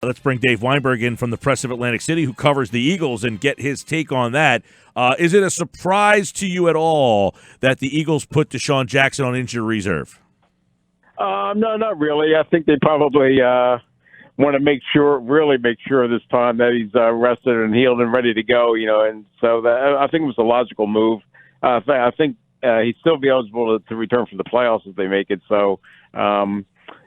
Let's bring Dave Weinberg in from the Press of Atlantic City, who covers the Eagles, and get his take on that. Is it a surprise to you at all that the Eagles put Desean Jackson on injured reserve? No, not really. I think they probably want to really make sure this time that he's rested and healed and ready to go. And so I think it was a logical move. I think he'd still be eligible to return for the playoffs if they make it. So,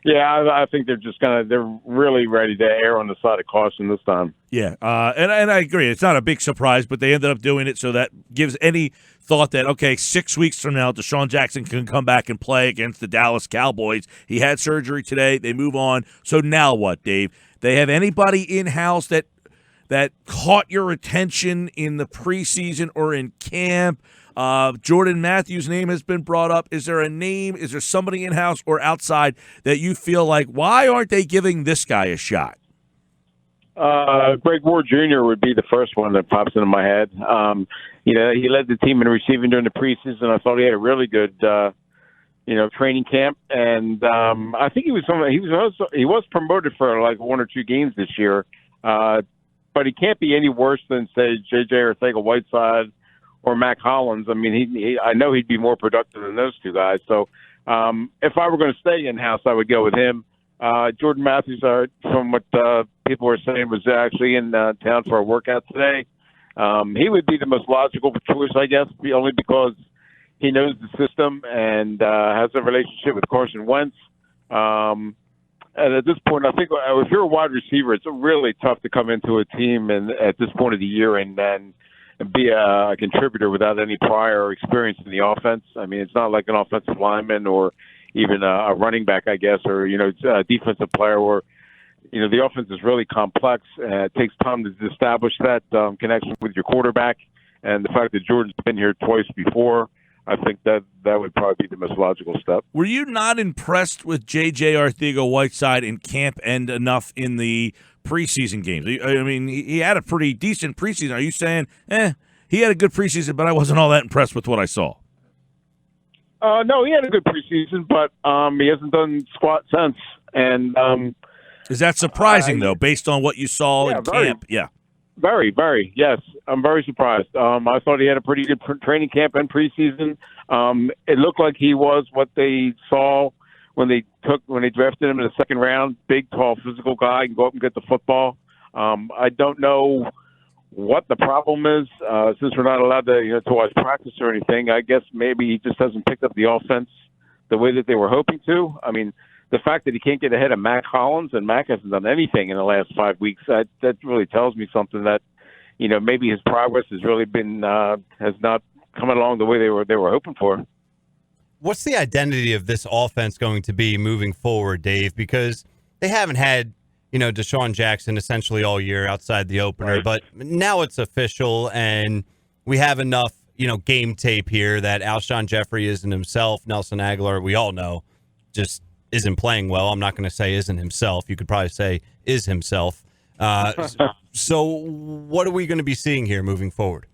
I think they're really ready to err on the side of caution this time. Yeah, and I agree. It's not a big surprise, but they ended up doing it, so that gives any thought that, okay, 6 weeks from now, Desean Jackson can come back and play against the Dallas Cowboys. He had surgery today. They move on. So now what, Dave? They have anybody in-house that caught your attention in the preseason or in camp? Jordan Matthews' name has been brought up. Is there a name? Is there somebody in-house or outside that you feel like, why aren't they giving this guy a shot? Greg Ward Jr. would be the first one that pops into my head. He led the team in receiving during the preseason. I thought he had a really good, training camp, and I think he was promoted for like 1 or 2 games this year. But he can't be any worse than, say, J.J. Arcega-Whiteside or Mac Hollins. I mean, I know he'd be more productive than those two guys. So if I were going to stay in-house, I would go with him. Jordan Matthews, from what people were saying, was actually in town for a workout today. He would be the most logical choice, I guess, only because he knows the system and has a relationship with Carson Wentz. And at this point, I think if you're a wide receiver, it's really tough to come into a team at this point of the year and be a contributor without any prior experience in the offense. I mean, it's not like an offensive lineman or even a running back, I guess, or, a defensive player where, the offense is really complex. It takes time to establish that connection with your quarterback. And the fact that Jordan's been here twice before, I think that would probably be the most logical step. Were you not impressed with J.J. Arcega-Whiteside in camp and enough in the preseason games? I mean, he had a pretty decent preseason. Are you saying, he had a good preseason, but I wasn't all that impressed with what I saw? No, he had a good preseason, but he hasn't done squat since. And is that surprising, though, based on what you saw in camp? Yeah. Very, very. Yes, I'm very surprised. I thought he had a pretty good training camp and preseason. It looked like he was what they saw when they drafted him in the second round. Big, tall, physical guy, can go up and get the football. I don't know what the problem is since we're not allowed to watch practice or anything. I guess maybe he just hasn't picked up the offense the way that they were hoping to. I mean, the fact that he can't get ahead of Mac Hollins, and Mac hasn't done anything in the last 5 weeks, that really tells me something that, maybe his progress has really been has not come along the way they were hoping for. What's the identity of this offense going to be moving forward, Dave? Because they haven't had, Desean Jackson essentially all year outside the opener, right. But now it's official, and we have enough, game tape here that Alshon Jeffrey isn't himself. Nelson Aguilar, we all know, just isn't playing well. I'm not going to say isn't himself. You could probably say is himself. So what are we going to be seeing here moving forward?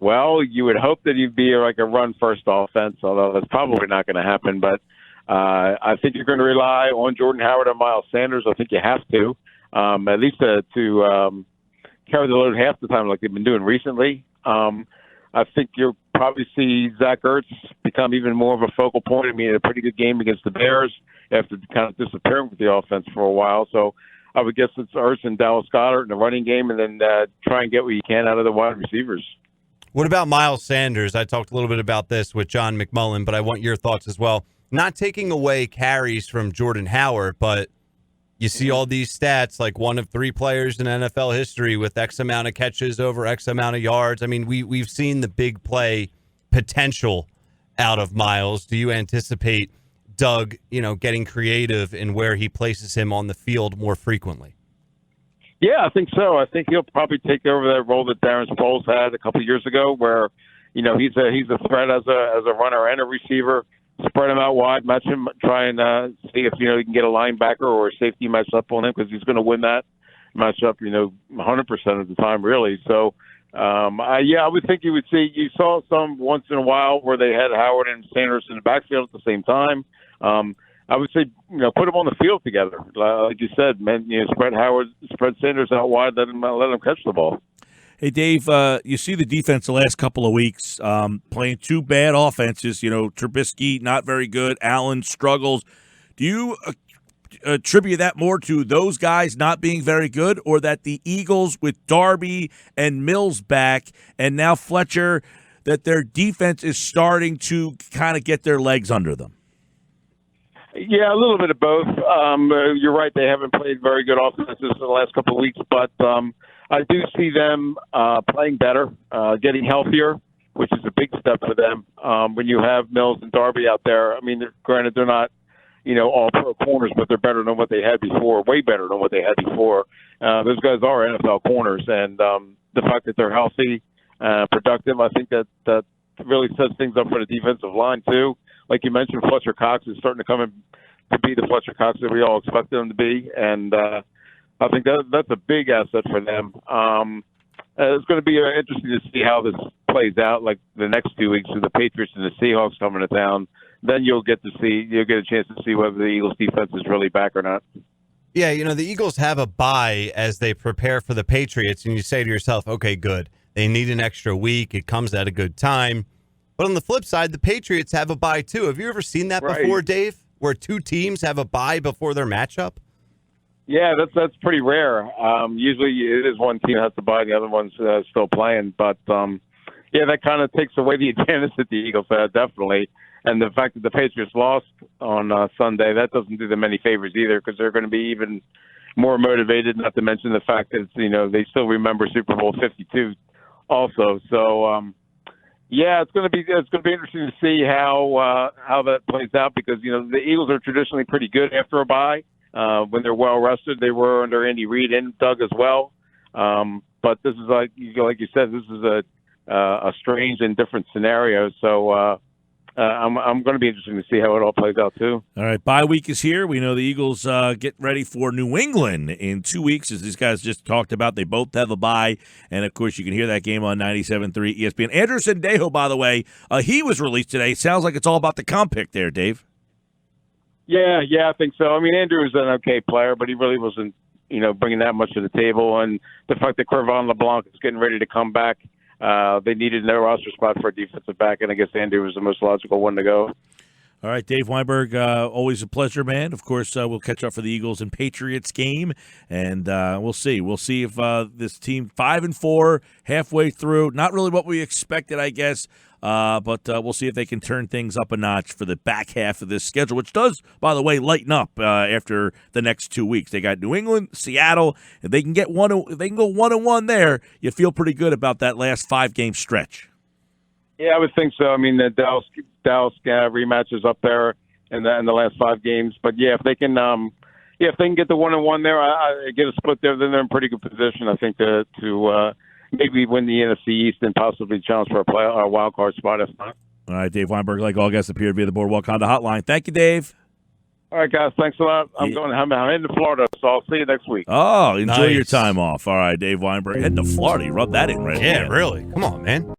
Well, you would hope that he'd be like a run-first offense, although that's probably not going to happen. But I think you're going to rely on Jordan Howard and Miles Sanders. I think you have to, at least to carry the load half the time like they've been doing recently. I think you'll probably see Zach Ertz become even more of a focal point. I mean, a pretty good game against the Bears after kind of disappearing with the offense for a while. So I would guess it's Ertz and Dallas Goedert in the running game, and then try and get what you can out of the wide receivers. What about Miles Sanders? I talked a little bit about this with John McMullen, but I want your thoughts as well. Not taking away carries from Jordan Howard, but you see all these stats, like one of 3 players in NFL history with X amount of catches over X amount of yards. I mean, we've seen the big play potential out of Miles. Do you anticipate Doug, getting creative in where he places him on the field more frequently? Yeah, I think so. I think he'll probably take over that role that Darren Sproles had a couple of years ago, where he's a threat as a runner and a receiver. Spread him out wide, match him, try and see if he can get a linebacker or a safety match up on him, because he's going to win that matchup 100% of the time, really. So I would think you saw some once in a while where they had Howard and Sanders in the backfield at the same time. I would say, put them on the field together. Like you said, man, spread Sanders out wide, let him catch the ball. Hey, Dave, you see the defense the last couple of weeks playing two bad offenses. Trubisky, not very good. Allen struggles. Do you attribute that more to those guys not being very good, or that the Eagles with Darby and Mills back and now Fletcher, that their defense is starting to kind of get their legs under them? Yeah, a little bit of both. You're right; they haven't played very good offenses in the last couple of weeks, but I do see them playing better, getting healthier, which is a big step for them. When you have Mills and Darby out there, I mean, granted they're not, all pro corners, but they're better than what they had before, way better than what they had before. Those guys are NFL corners, and the fact that they're healthy, productive, I think that really sets things up for the defensive line too. Like you mentioned, Fletcher Cox is starting to come in to be the Fletcher Cox that we all expected him to be, and I think that's a big asset for them. It's going to be interesting to see how this plays out, like the next 2 weeks with the Patriots and the Seahawks coming to town. Then you'll get a chance to see whether the Eagles defense is really back or not. Yeah, the Eagles have a bye as they prepare for the Patriots, and you say to yourself, okay, good. They need an extra week. It comes at a good time. But on the flip side, the Patriots have a bye too. Have you ever seen that before, Dave, where two teams have a bye before their matchup? Yeah, that's pretty rare. Usually it is one team has to bye, the other one's still playing. But, that kind of takes away the advantage that the Eagles had, definitely. And the fact that the Patriots lost on Sunday, that doesn't do them any favors either, because they're going to be even more motivated, not to mention the fact that, they still remember Super Bowl 52 also. So, it's going to be interesting to see how that plays out, because, the Eagles are traditionally pretty good after a bye. When they're well rested, they were under Andy Reid and Doug as well. But this is like you said, this is a strange and different scenario. So I'm going to be interested to see how it all plays out too. All right, bye week is here. We know the Eagles get ready for New England in 2 weeks, as these guys just talked about. They both have a bye, and of course you can hear that game on 97.3 ESPN. Andrew Sendejo, by the way, he was released today. Sounds like it's all about the comp pick there, Dave. Yeah, I think so. I mean, Andrew was an okay player, but he really wasn't, bringing that much to the table. And the fact that Cre'Von LeBlanc is getting ready to come back, they needed no roster spot for a defensive back, and I guess Andrew was the most logical one to go. All right, Dave Weinberg, always a pleasure, man. Of course, we'll catch up for the Eagles and Patriots game, and we'll see. We'll see if this team 5-4 halfway through, not really what we expected, I guess, but we'll see if they can turn things up a notch for the back half of this schedule, which does, by the way, lighten up after the next 2 weeks. They got New England, Seattle. If they can go 1-1 there, you feel pretty good about that last 5-game stretch. Yeah, I would think so. I mean, the Dallas rematch is up there in the last 5 games. But if they can, get the 1-1 there, I get a split there, then they're in pretty good position, I think, to maybe win the NFC East and possibly challenge for a wild card spot if not. All right, Dave Weinberg, like all guests, appeared via the Boardwalk Honda Hotline. Thank you, Dave. All right, guys. Thanks a lot. I'm into Florida, so I'll see you next week. Oh, enjoy your time off. All right, Dave Weinberg. Heading to Florida. You rub that in right Yeah, really. Come on, man.